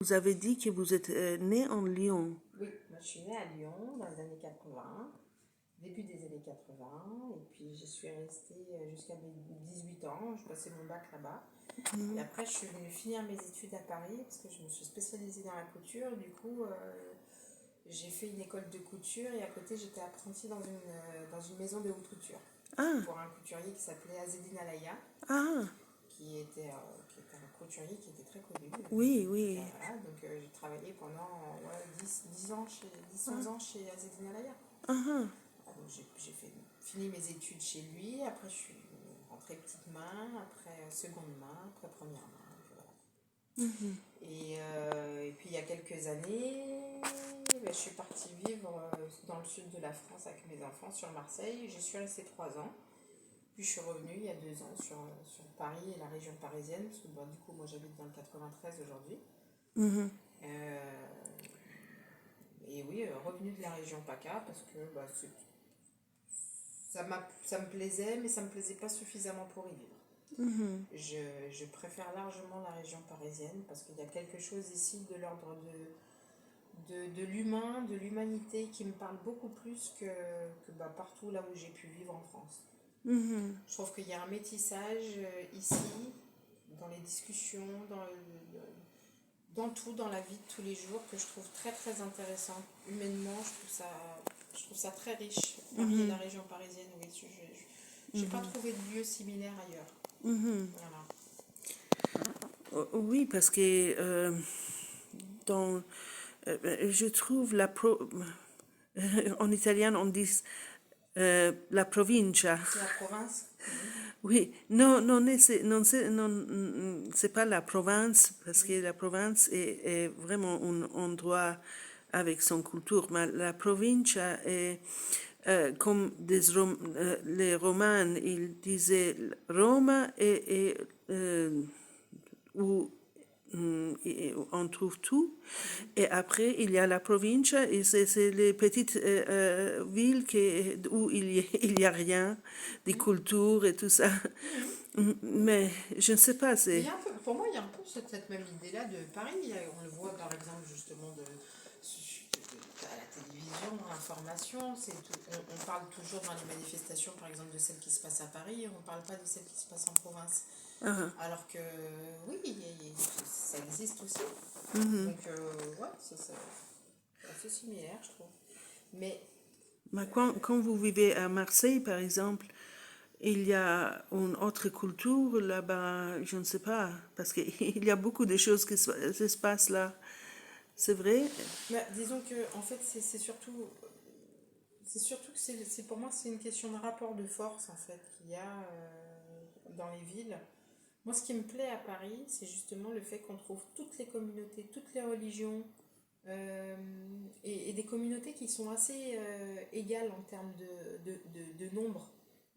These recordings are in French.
Vous avez dit que vous êtes né en Lyon. Oui, moi je suis née à Lyon dans les années 80, début des années 80, et puis je suis restée jusqu'à mes 18 ans, je passais mon bac là-bas. Et après, je suis venue finir mes études à Paris parce que je me suis spécialisée dans la couture. Du coup, j'ai fait une école de couture et à côté, j'étais apprentie dans une maison de haute couture Ah, pour un couturier qui s'appelait Azedine Alaya, ah, qui était un couturier qui était très connu. oui, oui. Voilà, donc j'ai travaillé pendant 10 ans 11 ans chez Azedine Alaya. Ah, Ah, donc fini mes études chez lui, après je suis rentrée petite main, après seconde main, après première main. Voilà. Et puis il y a quelques années, je suis partie vivre dans le sud de la France avec mes enfants sur Marseille. J'y suis restée 3 ans. Puis je suis revenue il y a 2 ans sur Paris et la région parisienne, parce que bon, du coup moi j'habite dans le 93 aujourd'hui. Euh, et oui, revenue de la région PACA parce que ça me plaisait, mais ça me plaisait pas suffisamment pour y vivre. Je préfère largement la région parisienne parce qu'il y a quelque chose ici de l'ordre de l'humain, de l'humanité qui me parle beaucoup plus que partout là où j'ai pu vivre en France. Je trouve qu'il y a un métissage ici, dans les discussions, dans tout, dans la vie de tous les jours, que je trouve très très intéressant. Humainement, je trouve ça très riche. Paris et la région parisienne, oui, je n'ai pas trouvé de lieu similaire ailleurs. Voilà. Oui, parce que dans, je trouve en italien on dit la provincia. C'est la province. Oui, non, c'est pas la province, parce que la province est vraiment un endroit avec son culture, mais la provincia est comme les Romains, ils disaient Roma où on trouve tout. Et après, il y a la provincia, et c'est les petites villes où il y a rien, des cultures et tout ça. Mais je ne sais pas, Mais il c'est... y a un peu, pour moi, il y a un peu cette même idée-là de Paris. On le voit par exemple justement à la télévision, dans l'information. On parle toujours dans les manifestations, par exemple, de celles qui se passent à Paris. On ne parle pas de celles qui se passent en province. Ah, Alors que oui, ça existe aussi. Donc ouais, c'est assez similaire, je trouve. Mais mais quand vous vivez à Marseille, par exemple, il y a une autre culture là-bas, je ne sais pas, parce qu'il y a beaucoup de choses qui se passent là. C'est vrai? disons que en fait, c'est surtout que pour moi, c'est une question de rapport de force en fait qu'il y a dans les villes. Moi, ce qui me plaît à Paris, c'est justement le fait qu'on trouve toutes les communautés, toutes les religions, euh, et des communautés qui sont assez égales en termes de nombre.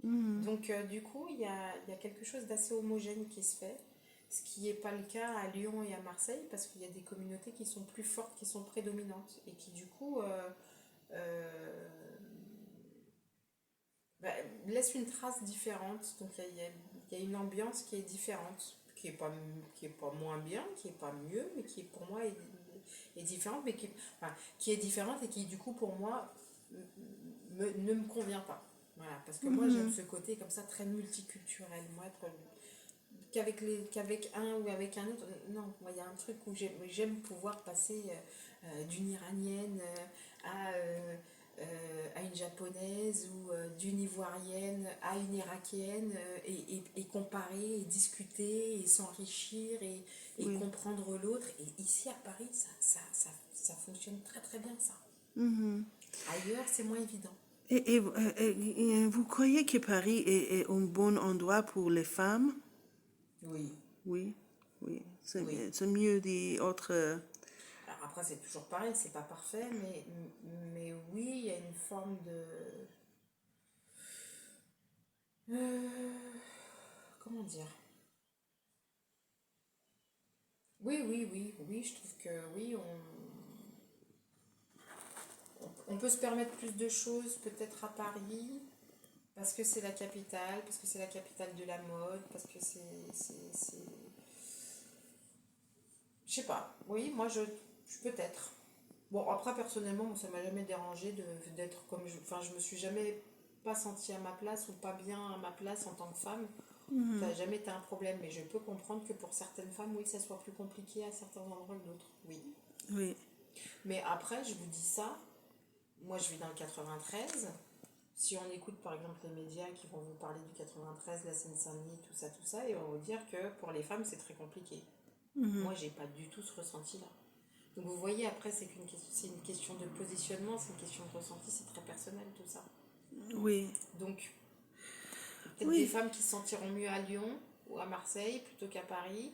Donc, du coup, il y a quelque chose d'assez homogène qui se fait, ce qui n'est pas le cas à Lyon et à Marseille, parce qu'il y a des communautés qui sont plus fortes, qui sont prédominantes, et qui, du coup, euh, bah, laissent une trace différente. Donc, il y a une ambiance qui est différente, qui est pas moins bien, qui est pas mieux, mais qui, pour moi, est différente, mais enfin, qui est différente et qui, du coup, pour moi, ne me convient pas. Voilà, parce que moi j'aime ce côté comme ça très multiculturel. Moi, qu'avec un ou avec un autre, non, moi il y a un truc où j'aime pouvoir passer d'une iranienne à une japonaise ou d'une ivoirienne à une irakienne et comparer et discuter et s'enrichir et Oui. comprendre l'autre. Et ici à Paris, ça fonctionne très très bien ça. Ailleurs, c'est moins évident. Et vous croyez que Paris est un bon endroit pour les femmes? Oui, Oui, oui. oui. C'est mieux des autres. Alors après, c'est toujours pareil, c'est pas parfait, mais oui, il y a une forme de... comment dire? Oui, oui, oui, oui, je trouve que oui, on peut se permettre plus de choses peut-être à Paris, parce que c'est la capitale, parce que c'est la capitale de la mode, parce que Je sais pas. Oui, moi, peut-être. Bon, après, personnellement, ça m'a jamais dérangé d'être comme je. Enfin, je me suis jamais pas sentie à ma place ou pas bien à ma place en tant que femme. Ça n'a jamais été un problème, mais je peux comprendre que pour certaines femmes, oui, ça soit plus compliqué à certains endroits que d'autres. Oui. Oui. Mais après, je vous dis ça, moi je vis dans le 93. Si on écoute par exemple les médias qui vont vous parler du 93, la Seine-Saint-Denis, tout ça, ils vont vous dire que pour les femmes c'est très compliqué. Moi j'ai pas du tout ce ressenti-là. Donc vous voyez, après c'est une question de positionnement, c'est une question de ressenti, c'est très personnel tout ça. Oui. Donc peut-être des Oui. femmes qui se sentiront mieux à Lyon ou à Marseille plutôt qu'à Paris,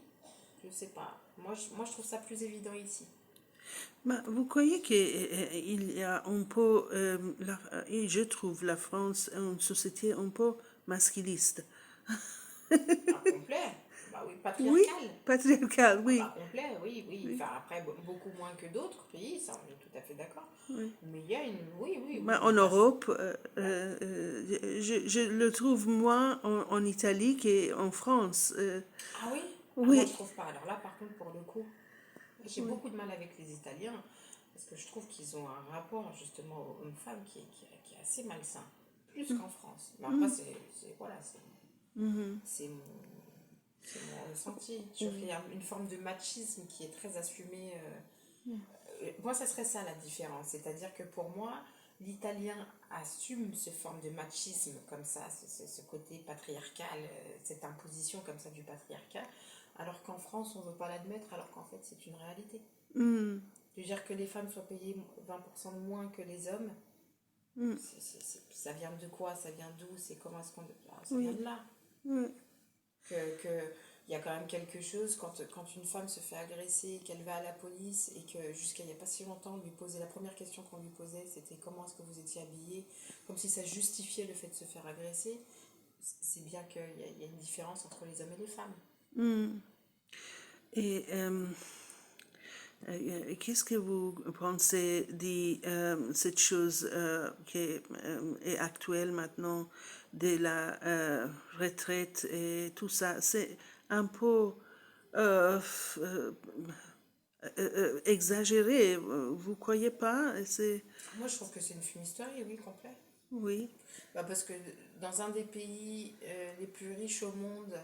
je sais pas. Moi je trouve ça plus évident ici. Mais vous croyez qu'il y a un peu, et je trouve la France une société un peu masculiste. Ah, complet. Bah oui, Oui, patriarcal. patriarcal, Ah bah oui. complet, oui, oui. Oui, Enfin après, beaucoup moins que d'autres pays, ça on est tout à fait d'accord. oui. Mais il y a une, oui, oui, Mais oui, en une façon. Europe, Ouais. je le trouve moins en Italie qu'en France. Ah oui? Ah moi je Oui, trouve pas. Alors là par contre pour le coup, j'ai oui. beaucoup de mal avec les Italiens parce que je trouve qu'ils ont un rapport justement aux hommes-femmes qui est assez malsain, plus qu'en France. Mais après voilà, c'est mon, c'est mon ressenti. Je trouve qu'il y a une forme de machisme qui est très assumée. Moi, ça serait ça la différence. C'est-à-dire que pour moi, l'italien assume ce forme de machisme comme ça, ce côté patriarcal, cette imposition comme ça du patriarcat, alors qu'en France, on ne veut pas l'admettre, alors qu'en fait, c'est une réalité. Mm, De dire que les femmes soient payées 20% de moins que les hommes, mm, ça vient de quoi? Ça vient d'où? C'est comment est-ce qu'on... Ah, ça vient oui, de là. oui, Il y a quand même quelque chose quand une femme se fait agresser, qu'elle va à la police et que jusqu'à il n'y a pas si longtemps, lui poser la première question qu'on lui posait, c'était comment est-ce que vous étiez habillée, comme si ça justifiait le fait de se faire agresser. C'est bien qu'il y a une différence entre les hommes et les femmes. mm. Et qu'est-ce que vous pensez de cette chose qui est actuelle maintenant, de la retraite et tout ça? C'est un peu euh, euh, exagéré, vous croyez pas? C'est Moi, je trouve que c'est une fumisterie, oui, complet. oui, Bah, parce que dans un des pays les plus riches au monde,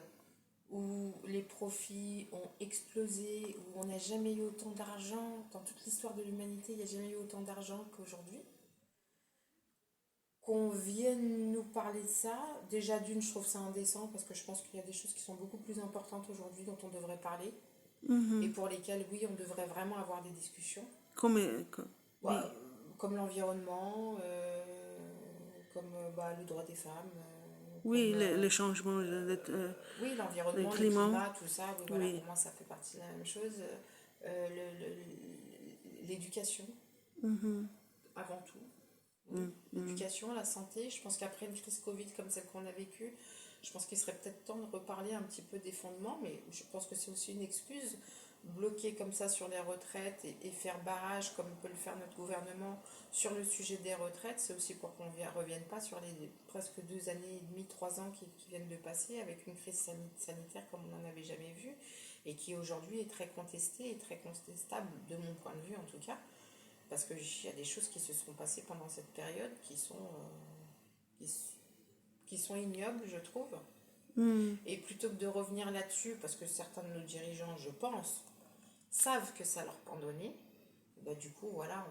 où les profits ont explosé, où on n'a jamais eu autant d'argent, dans toute l'histoire de l'humanité, il n'y a jamais eu autant d'argent qu'aujourd'hui, qu'on vienne nous parler de ça, déjà d'une, je trouve ça indécent, parce que je pense qu'il y a des choses qui sont beaucoup plus importantes aujourd'hui dont on devrait parler, et pour lesquelles, oui, on devrait vraiment avoir des discussions. oui, Bah, comme l'environnement, comme bah, le droit des femmes, oui, comme le changement oui, le l'environnement, le climat, climat, tout ça, oui, voilà, oui. pour moi ça fait partie de la même chose. L'éducation, avant tout. Oui. L'éducation, la santé, je pense qu'après une crise Covid comme celle qu'on a vécue, je pense qu'il serait peut-être temps de reparler un petit peu des fondements, mais je pense que c'est aussi une excuse. Bloquer comme ça sur les retraites et faire barrage comme peut le faire notre gouvernement sur le sujet des retraites, c'est aussi pour qu'on ne revienne pas sur les presque 2 années et demie, 3 ans qui viennent de passer avec une crise sanitaire comme on n'en avait jamais vu et qui aujourd'hui est très contestée et très contestable de mon point de vue en tout cas, parce qu'il y a des choses qui se sont passées pendant cette période qui, qui sont ignobles, je trouve. Et plutôt que de revenir là-dessus, parce que certains de nos dirigeants, je pense, savent que ça leur pendonnait, bah, du coup, voilà,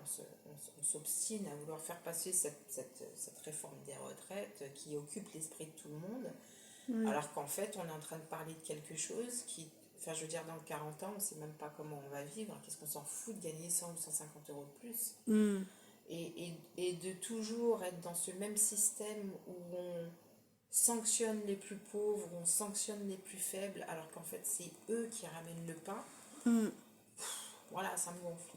on s'obstine à vouloir faire passer cette réforme des retraites qui occupe l'esprit de tout le monde, alors qu'en fait, on est en train de parler de quelque chose qui, enfin, je veux dire, dans 40 ans, on ne sait même pas comment on va vivre, qu'est-ce qu'on s'en fout de gagner 100 ou 150 euros de plus, et de toujours être dans ce même système où on sanctionne les plus pauvres, où on sanctionne les plus faibles, alors qu'en fait, c'est eux qui ramènent le pain. Voilà, ça me gonfle.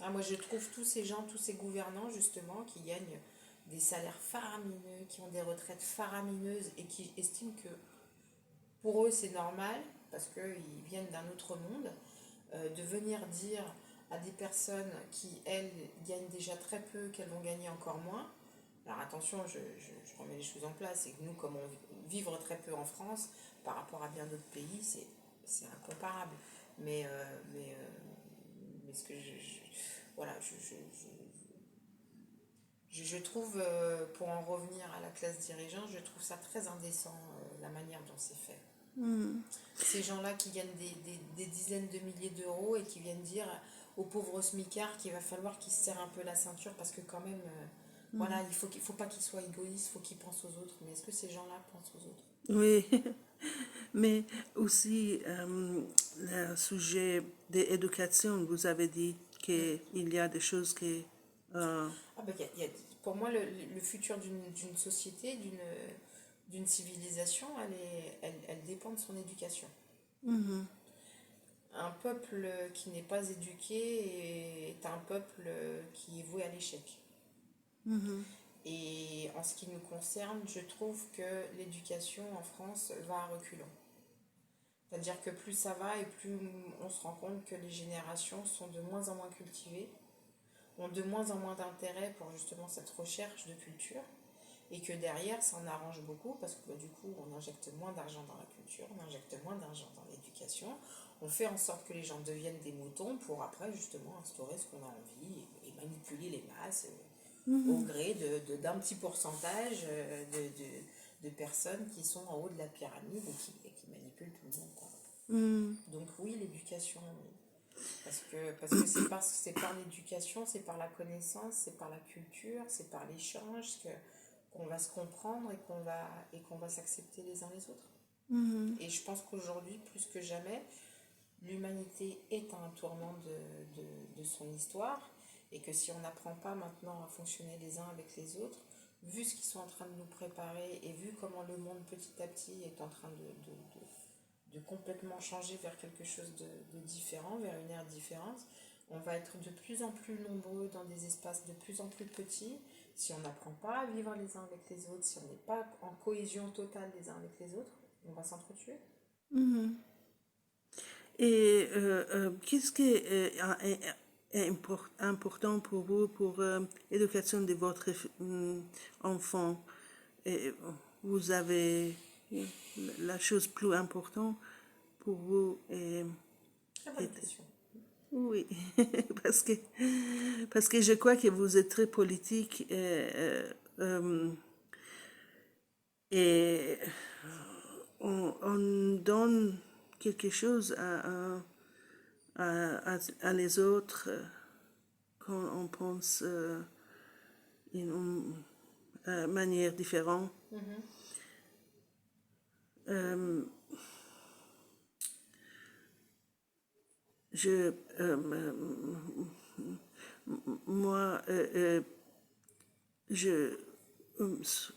Ah, moi, je trouve tous ces gens, tous ces gouvernants, justement, qui gagnent des salaires faramineux, qui ont des retraites faramineuses et qui estiment que pour eux, c'est normal, parce qu'ils viennent d'un autre monde, de venir dire à des personnes qui, elles, gagnent déjà très peu, qu'elles vont gagner encore moins. Alors attention, je remets les choses en place, c'est que nous, comme on vivre très peu en France, par rapport à bien d'autres pays, c'est incomparable. Mais ce que voilà, je trouve, pour en revenir à la classe dirigeante, je trouve ça très indécent, la manière dont c'est fait. Mhm. Ces gens-là qui gagnent des dizaines de milliers d'euros et qui viennent dire aux pauvres smicards qu'il va falloir qu'ils se serrent un peu la ceinture parce que quand même, voilà, il faut pas qu'ils soient égoïstes, il faut qu'ils pensent aux autres. Mais est-ce que ces gens-là pensent aux autres? Oui, mais aussi le sujet de l'éducation, vous avez dit qu'il y a des choses qui... euh, Ah bah, pour moi, le futur d'une société, d'une civilisation, elle dépend de son éducation. mhm, Un peuple qui n'est pas éduqué est un peuple qui est voué à l'échec. mhm, Et en ce qui nous concerne, je trouve que l'éducation en France va à reculons. C'est-à-dire que plus ça va et plus on se rend compte que les générations sont de moins en moins cultivées, ont de moins en moins d'intérêt pour justement cette recherche de culture, et que derrière ça en arrange beaucoup parce que du coup on injecte moins d'argent dans la culture, on injecte moins d'argent dans l'éducation, on fait en sorte que les gens deviennent des moutons pour après justement instaurer ce qu'on a envie et manipuler les masses au mhm, gré d'un petit pourcentage de personnes qui sont en haut de la pyramide et qui manipulent tout le monde, quoi. mhm, Donc oui, l'éducation, oui. Parce que c'est par l'éducation, c'est par la connaissance, c'est par la culture, c'est par l'échange qu'on va se comprendre et qu'on va s'accepter les uns les autres. mhm, Et je pense qu'aujourd'hui, plus que jamais, l'humanité est à un tournant de son histoire et que si on n'apprend pas maintenant à fonctionner les uns avec les autres, vu ce qu'ils sont en train de nous préparer et vu comment le monde petit à petit est en train de complètement changer vers quelque chose de différent, vers une ère différente, on va être de plus en plus nombreux dans des espaces de plus en plus petits. Si on n'apprend pas à vivre les uns avec les autres, si on n'est pas en cohésion totale les uns avec les autres, on va s'entretuer. mhm. Et qu'est-ce qui est important pour vous pour l'éducation de votre enfant? Et vous avez la chose plus importante pour vous Très bonne est- question. oui, parce que parce que je crois que vous êtes très politique et on donne quelque chose à les autres quand on pense d'une manière différente. Mhm. Euh, je, moi, je,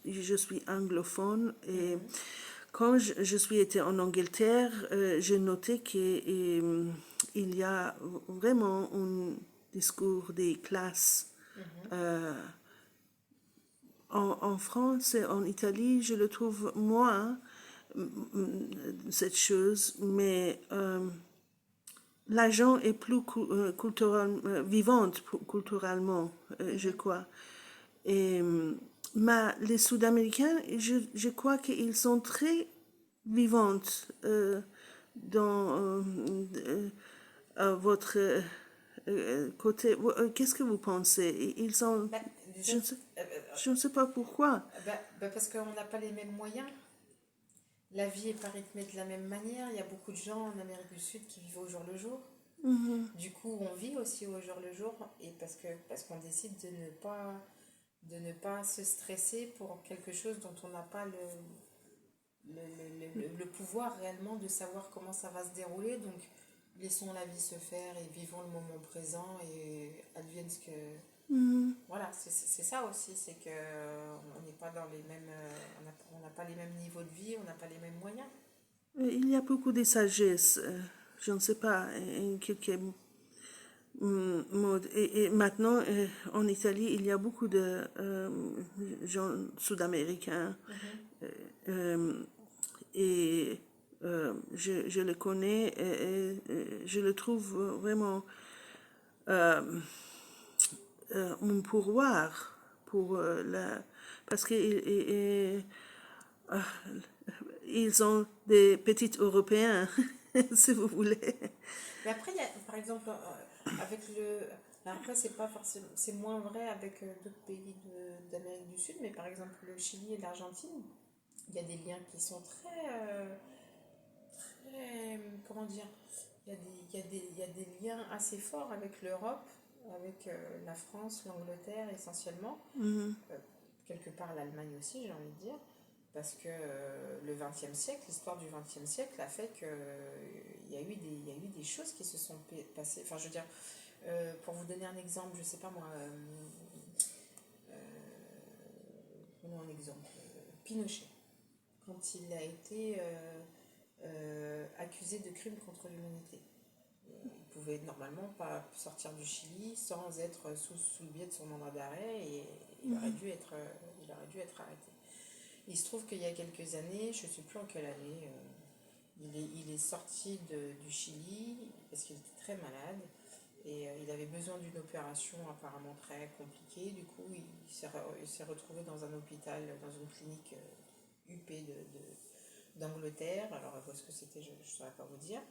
je suis anglophone et Mhm. quand je suis été en Angleterre, j'ai noté qu'il y a vraiment un discours des classes. Mhm. Euh, en France et en Italie, je le trouve moins cette chose, mais l'agent est plus vivante culturellement, je Mhm. crois. Et les Sud-Américains, je crois qu'ils sont très vivantes dans votre côté. Qu'est-ce que vous pensez? Ils sont, Bah, déjà, je ne sais, je ne sais pas pourquoi. parce qu'on n'a pas les mêmes moyens. La vie n'est pas rythmée de la même manière. Il y a beaucoup de gens en Amérique du Sud qui vivent au jour le jour. Mhm, Du coup, on vit aussi au jour le jour et parce qu'on décide de ne pas se stresser pour quelque chose dont on n'a pas le pouvoir réellement de savoir comment ça va se dérouler. Donc, laissons la vie se faire et vivons le moment présent et advienne ce que... mhm. Voilà, c'est ça aussi, c'est que on n'est pas dans les mêmes... on n'a pas les mêmes niveaux de vie, on n'a pas les mêmes moyens. Il y a beaucoup de sagesse, je ne sais pas, en quelque mode. Et maintenant, en Italie, il y a beaucoup de gens sud-américains Mhm. euh, et je le connais et je le trouve vraiment un pouvoir pour parce qu'ils ils ont des petits Européens si vous voulez. Mais après, il y a, par exemple, avec le. Alors après, c'est pas forcément, c'est moins vrai avec d'autres pays d'Amérique du Sud, mais par exemple, le Chili et l'Argentine, il y a des liens qui sont comment dire, il y a des liens assez forts avec l'Europe, avec la France, l'Angleterre essentiellement, Mhm. euh, quelque part l'Allemagne aussi, j'ai envie de dire, parce que le XXe siècle, l'histoire du XXe siècle a fait que il y a eu des choses qui se sont passées. Enfin, je veux dire, pour vous donner un exemple, je sais pas moi, prenons un exemple, Pinochet, quand il a été accusé de crimes contre l'humanité. Il pouvait normalement pas sortir du Chili sans être sous le biais de son mandat d'arrêt et il aurait dû être arrêté. Il se trouve qu'il y a quelques années, je ne sais plus en quelle année, il est sorti du Chili parce qu'il était très malade et il avait besoin d'une opération apparemment très compliquée. Du coup, il s'est retrouvé dans un hôpital, dans une clinique UP d'Angleterre. Alors, où est-ce que c'était, je ne saurais pas vous dire.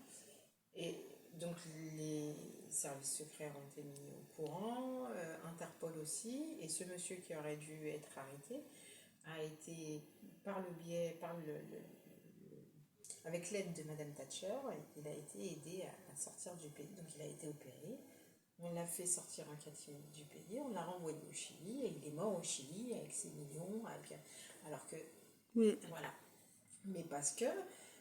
Et donc les services secrets ont été mis au courant, Interpol aussi, et ce monsieur qui aurait dû être arrêté a été, par le biais, avec l'aide de Madame Thatcher, il a été aidé à sortir du pays. Donc il a été opéré, on l'a fait sortir en catimini du pays, on l'a renvoyé au Chili, et il est mort au Chili avec ses millions, alors que, Oui. voilà. Mais parce que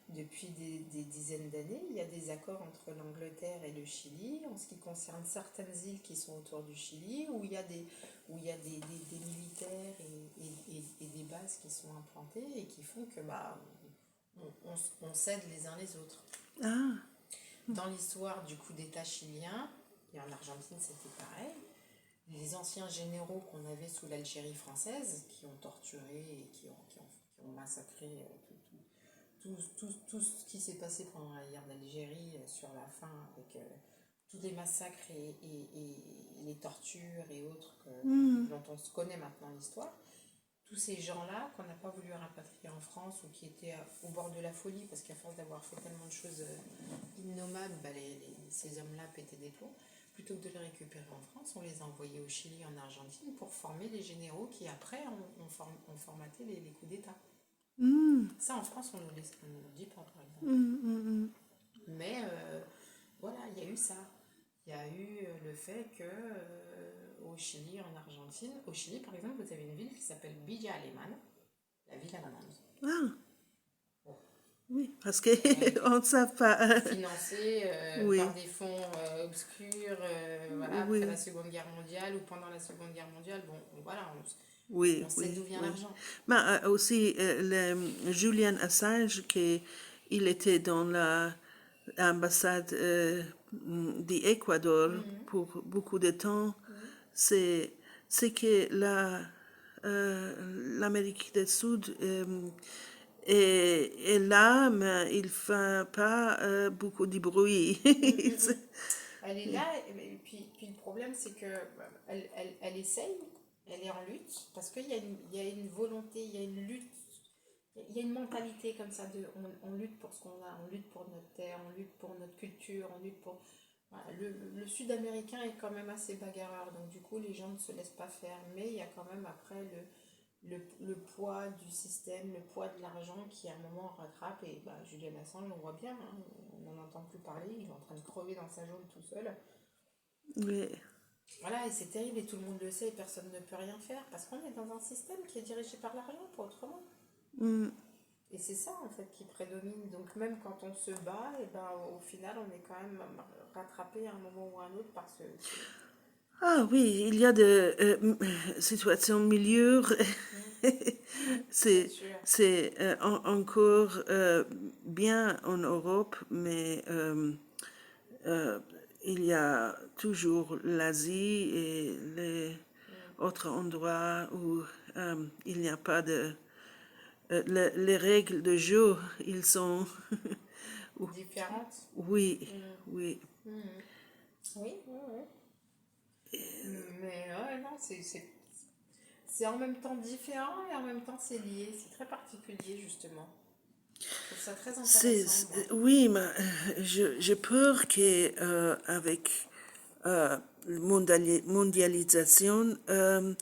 depuis des dizaines d'années, il y a des accords entre l'Angleterre et le Chili en ce qui concerne certaines îles qui sont autour du Chili, où il y a des militaires et des bases qui sont implantées et qui font que on s'aide les uns les autres. Ah, Dans l'histoire du coup d'État chilien, et en Argentine c'était pareil, les anciens généraux qu'on avait sous l'Algérie française, qui ont torturé et qui ont massacré tout ce qui s'est passé pendant la guerre d'Algérie sur la fin, avec tous les massacres et les tortures et autres dont on se connaît maintenant l'histoire, tous ces gens-là qu'on n'a pas voulu rapatrier en France ou qui étaient au bord de la folie, parce qu'à force d'avoir fait tellement de choses innommables, ces hommes-là pétaient des plombs. Plutôt que de les récupérer en France, on les a envoyés au Chili, en Argentine, pour former les généraux qui après ont formaté les coups d'État. Ça, en France, on ne nous le dit pas, par exemple. Mais voilà, il y a eu ça. Il y a eu le fait que au Chili, en Argentine, au Chili, par exemple, vous avez une ville qui s'appelle Villa Alemana, la ville allemande. ah, Bon. oui, parce qu'on ne sait pas. Financée Oui, par des fonds obscurs, voilà, après la oui, Seconde Guerre mondiale ou pendant la Seconde Guerre mondiale. Bon, voilà, oui, on sait d'où oui, vient oui. l'argent. Mais aussi, Julian Assange, il était dans l'ambassade d'Équateur pour beaucoup de temps. C'est que l'Amérique du Sud est là, mais il ne fait pas beaucoup de bruit. Elle est là, puis le problème, c'est que elle essaye, elle est en lutte, parce il y a une volonté, il y a une lutte, il y a une mentalité comme ça on lutte pour ce qu'on a, on lutte pour notre terre, on lutte pour notre culture, on lutte pour. Voilà, le sud-américain est quand même assez bagarreur, donc du coup les gens ne se laissent pas faire, mais il y a quand même après le poids du système, le poids de l'argent qui à un moment rattrape, et Julian Assange, on voit bien, hein, on n'en entend plus parler, il est en train de crever dans sa jaune tout seul. Oui, Voilà, et c'est terrible et tout le monde le sait et personne ne peut rien faire parce qu'on est dans un système qui est dirigé par l'argent, pas autrement. Et c'est ça en fait qui prédomine. Donc même quand on se bat, et au final on est quand même rattrapé à un moment ou à un autre par ah oui, il y a des situations milieu. bien c'est sûr. encore bien en Europe, mais euh, il y a toujours l'Asie et les autres endroits où il n'y a pas de... les règles de jeu, ils sont... Différentes. oui, Mm. oui. Mm. Oui, oui, oui. Mais ouais, non, c'est en même temps différent et en même temps c'est lié. C'est très particulier justement. Je trouve ça très C'est, intéressant, moi. oui, mais j'ai peur que avec la mondialisation, euh,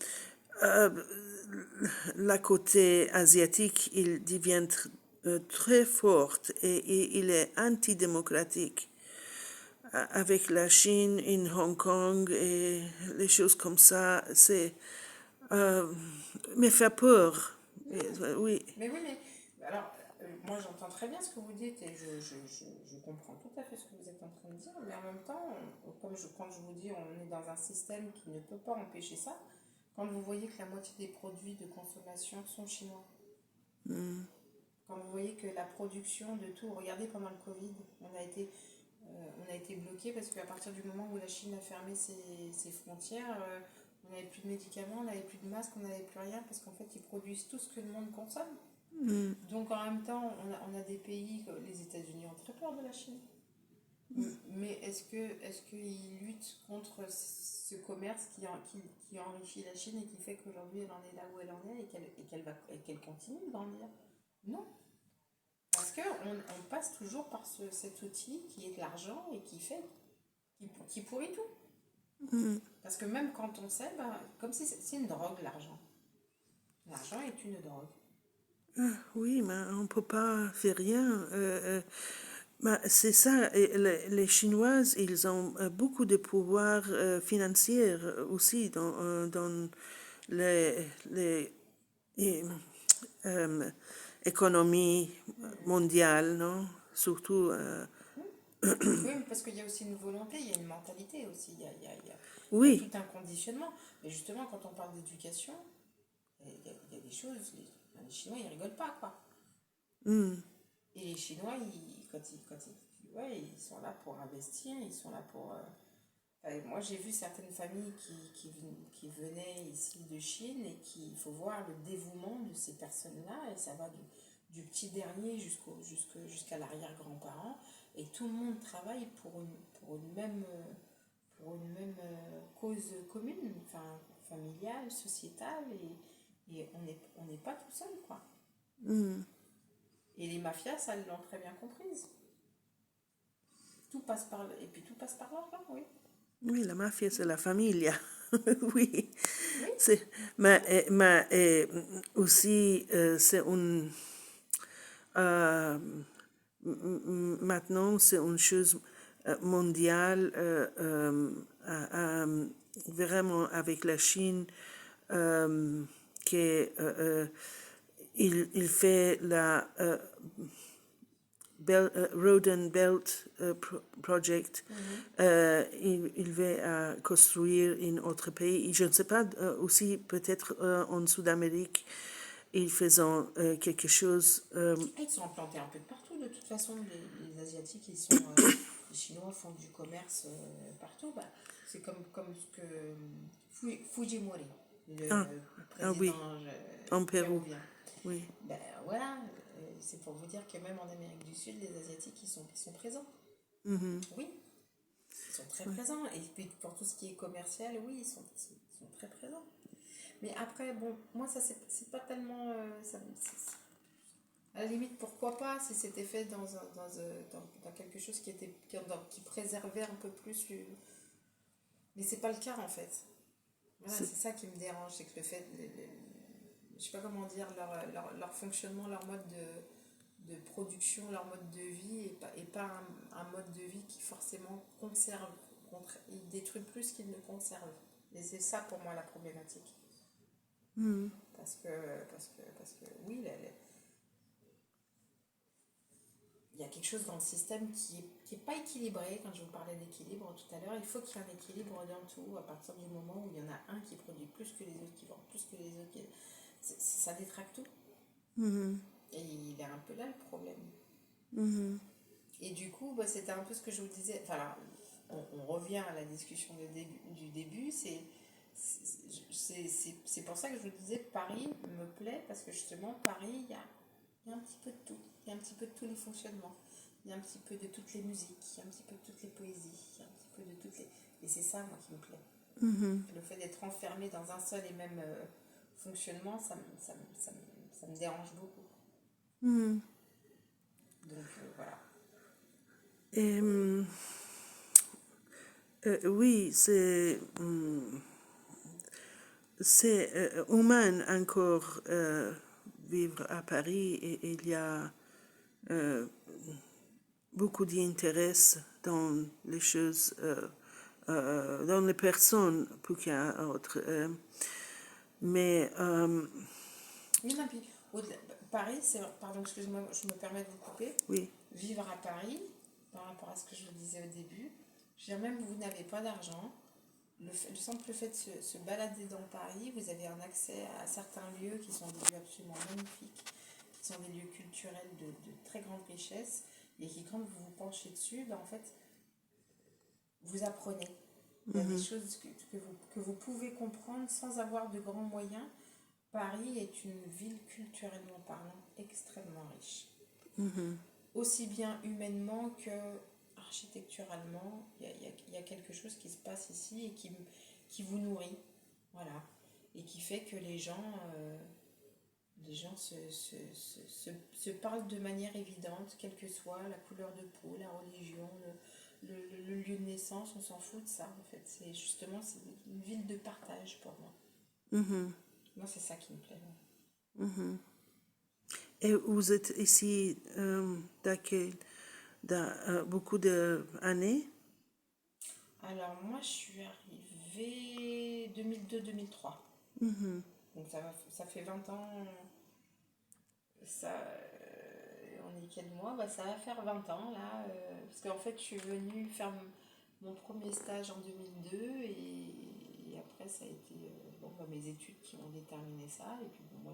la côté asiatique, il devient très forte et il est antidémocratique. Avec la Chine, in Hong Kong et les choses comme ça, c'est euh, me fait peur. Oui. Mais oui, mais alors, moi j'entends très bien ce que vous dites et je comprends tout à fait ce que vous êtes en train de dire, mais en même temps, quand je vous dis on est dans un système qui ne peut pas empêcher ça, quand vous voyez que la moitié des produits de consommation sont chinois, quand vous voyez que la production de tout, regardez pendant le Covid, on a été bloqué parce qu'à partir du moment où la Chine a fermé ses frontières, on n'avait plus de médicaments, on n'avait plus de masques, on n'avait plus rien parce qu'en fait ils produisent tout ce que le monde consomme. Donc en même temps, on a des pays, les États-Unis ont très peur de la Chine. Mais est-ce qu'ils luttent contre ce commerce qui enrichit la Chine et qui fait qu'aujourd'hui elle en est là où elle en est et qu'elle continue de grandir? Non. Parce qu'on passe toujours par cet outil qui est de l'argent et qui pourrit tout. Parce que même quand on sait, ben, comme si c'est une drogue, l'argent. L'argent est une drogue. Oui, mais on ne peut pas faire rien. Mais c'est ça, et les Chinoises, ils ont beaucoup de pouvoir financier aussi dans les euh, économies mondiales, non? Surtout, Oui, mais parce qu'il y a aussi une volonté, il y a une mentalité aussi, il y a tout oui, un conditionnement. Mais justement, quand on parle d'éducation, il y a des choses, les Chinois, ils rigolent pas, quoi. Et les Chinois, ouais, ils sont là pour investir, ils sont là pour... enfin, moi, j'ai vu certaines familles qui venaient ici de Chine et il faut voir le dévouement de ces personnes-là, et ça va du petit dernier jusqu'à l'arrière-grand-parent, et tout le monde travaille pour une même cause commune, enfin, familiale, sociétale, et on n'est pas tout seul, quoi. Et les mafias, ça l'ont très bien comprise. Et puis tout passe par l'argent, oui. oui, la mafia, c'est la famille. Oui, Oui, mais aussi, c'est une... euh, maintenant, c'est une chose mondiale, vraiment avec la Chine, que il fait la Road and Belt Project. Il va construire un autre pays. Je ne sais pas, aussi peut-être en Sud-Amérique, ils faisant quelque chose. ils sont implantés un peu de partout, de toute façon. Les Asiatiques, les Chinois font du commerce partout. Bah, c'est comme ce que Fujimori, Ah, le ah oui, président en Pérou, péruvien. oui. Ben voilà, c'est pour vous dire que même en Amérique du Sud, les Asiatiques, ils sont présents. Oui, ils sont très présents. Et puis pour tout ce qui est commercial, oui, ils sont très présents. Mais après, bon, moi, ça, c'est pas tellement. À la limite, pourquoi pas si c'était fait dans quelque chose qui préservait un peu plus. Mais c'est pas le cas en fait. Voilà, c'est ça qui me dérange, c'est que le fait. Je sais pas comment dire, leur fonctionnement, leur mode de production, leur mode de vie et pas un mode de vie qui forcément conserve. Il détruit plus qu'il ne conserve. Et c'est ça pour moi la problématique. Parce que oui, il y a quelque chose dans le système qui est pas équilibré. Quand je vous parlais d'équilibre tout à l'heure, il faut qu'il y ait un équilibre dans tout. À partir du moment où il y en a un qui produit plus que les autres, qui vend plus que les autres, ça détraque tout. Et il est un peu là le problème. Et du coup, bah, c'était un peu ce que je vous disais. Enfin, là, on revient à la discussion du début. C'est pour ça que je vous disais que Paris me plaît, parce que justement, Paris, il y a un petit peu de tout. Il y a un petit peu de tous les fonctionnements. Il y a un petit peu de toutes les musiques. Il y a un petit peu de toutes les poésies. Il y a un petit peu de toutes les... Et c'est ça, moi, qui me plaît. Le fait d'être enfermé dans un seul et même fonctionnement, ça me dérange beaucoup. Donc voilà. Et, oui, c'est humain encore vivre à Paris et il y a beaucoup d'intérêt dans les choses, dans les personnes plus qu'un autre. Mais Oui, non, puis Paris, c'est. Pardon, excuse-moi, je me permets de vous couper. oui, Vivre à Paris, par rapport à ce que je vous disais au début, je veux dire, même vous n'avez pas d'argent, le simple fait de se balader dans Paris, vous avez un accès à certains lieux qui sont des lieux absolument magnifiques, qui sont des lieux culturels de très grande richesse, et qui, quand vous vous penchez dessus, ben, en fait, vous apprenez. Il y a des choses que vous pouvez comprendre sans avoir de grands moyens. Paris est une ville culturellement parlant extrêmement riche. Aussi bien humainement que architecturalement, il y a quelque chose qui se passe ici et qui vous nourrit. Voilà. Et qui fait que les gens se parlent de manière évidente, quelle que soit la couleur de peau, la religion, le lieu de naissance, on s'en fout de ça en fait. C'est justement c'est une ville de partage pour moi. Moi, c'est ça qui me plaît. et vous êtes ici beaucoup d'années? Alors, moi, je suis arrivée 2002-2003. Donc, ça fait 20 ans. Ça, on est quel mois? Bah, ça va faire 20 ans, là. Parce qu'en fait, je suis venue faire mon premier stage en 2002. Et après, ça a été mes études qui ont déterminé ça. Et puis, bon, moi,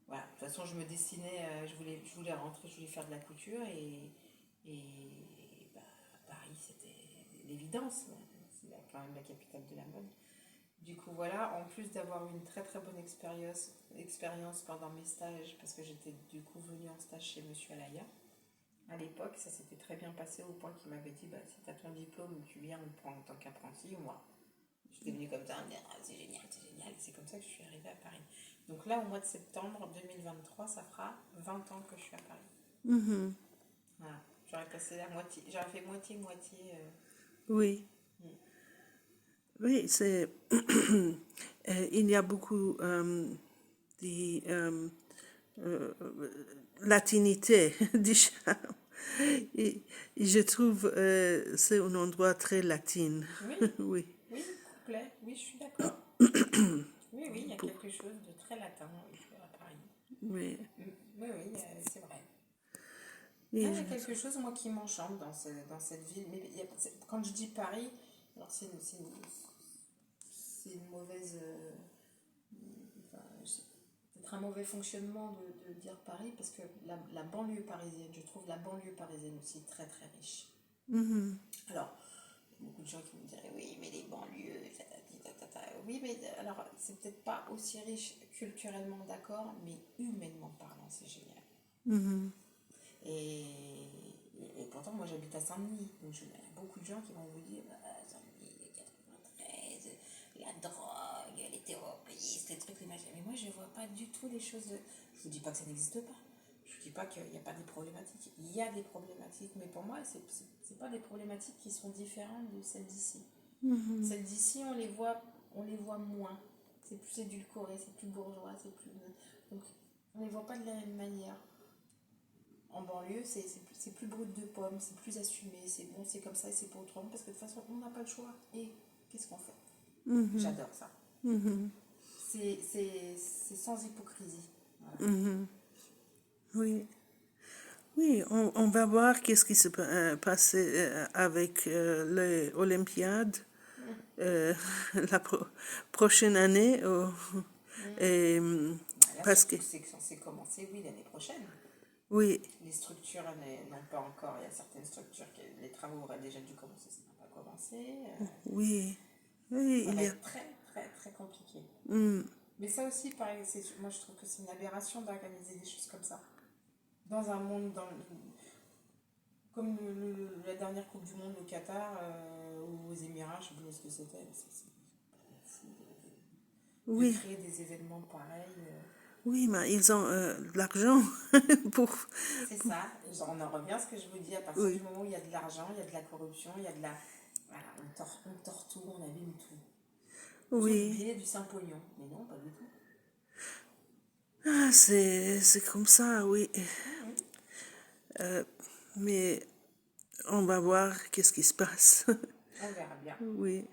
voilà. De toute façon, je me destinais, je voulais rentrer, je voulais faire de la couture. Et bah, Paris, c'était l'évidence. C'est quand même la capitale de la mode. Du coup, voilà, en plus d'avoir eu une très très bonne expérience pendant mes stages, parce que j'étais du coup venue en stage chez Monsieur Alaya. À l'époque, ça s'était très bien passé au point qu'il m'avait dit, bah, si tu as ton diplôme, tu viens, on te prend en tant qu'apprenti, ou moi. J'étais venue comme ça, me dire, ah, c'est génial, c'est génial. C'est comme ça que je suis arrivée à Paris. Donc là, au mois de septembre 2023, ça fera 20 ans que je suis à Paris. Voilà. J'aurais passé la moitié, j'aurais fait moitié-moitié. Oui. Oui, c'est. Il y a beaucoup de latinité du charme. Et je trouve c'est un endroit très latin. Oui, Oui. oui, complet. Oui, je suis d'accord. Oui, il y a quelque chose de très latin à Paris. Oui. Oui, c'est vrai. Et Il y a quelque chose, moi, qui m'enchante dans cette ville. Mais quand je dis Paris, alors c'est une mauvaise. Enfin, peut-être un mauvais fonctionnement de dire Paris, parce que la banlieue parisienne, je trouve la banlieue parisienne aussi très très riche. Alors, il y a beaucoup de gens qui me diraient oui, mais les banlieues, oui, mais alors c'est peut-être pas aussi riche culturellement, d'accord, mais humainement parlant, c'est génial. Et pourtant, moi j'habite à Saint-Denis, donc il y a beaucoup de gens qui vont vous dire Saint-Denis, les 93, la drogue, les terroristes, les trucs, les machins. Mais moi je vois pas du tout les choses. Je vous dis pas que ça n'existe pas. Je vous dis pas qu'il n'y a pas des problématiques. Il y a des problématiques, mais pour moi, c'est pas des problématiques qui sont différentes de celles d'ici. Celles d'ici, on les voit moins. C'est plus édulcoré, c'est plus bourgeois, c'est plus. Donc, on les voit pas de la même manière. En banlieue, c'est plus brut de pomme, c'est plus assumé, c'est bon, c'est comme ça et c'est pas autrement, parce que de toute façon, on n'a pas le choix. Et qu'est-ce qu'on fait? J'adore ça. C'est sans hypocrisie. Voilà. oui. Oui, on va voir qu'est-ce qui se passe avec les Olympiades la prochaine année. Et, Là, parce que, surtout que c'est censé commencer, oui, l'année prochaine. oui, Les structures n'ont pas encore, il y a certaines structures, les travaux auraient déjà dû commencer, ça n'a pas commencé. oui, oui, Ça il va y a. être très, très, très compliqué. Mais ça aussi, pareil, moi je trouve que c'est une aberration d'organiser des choses comme ça. Dans un monde, comme la dernière Coupe du Monde au Qatar ou aux Émirats, je ne sais plus ce que c'était. C'est fou de Oui, créer des événements pareils. Oui, mais ils ont de l'argent pour... C'est ça, on en revient à ce que je vous dis, à partir Oui, du moment où il y a de l'argent, il y a de la corruption, il y a de la... Voilà, on tord tout, on abîme tout. Ils ont du oui. billet, du saint pognon. Mais non, pas du tout. Ah, c'est comme ça, oui. Euh, mais on va voir qu'est-ce qui se passe. On verra bien. Oui.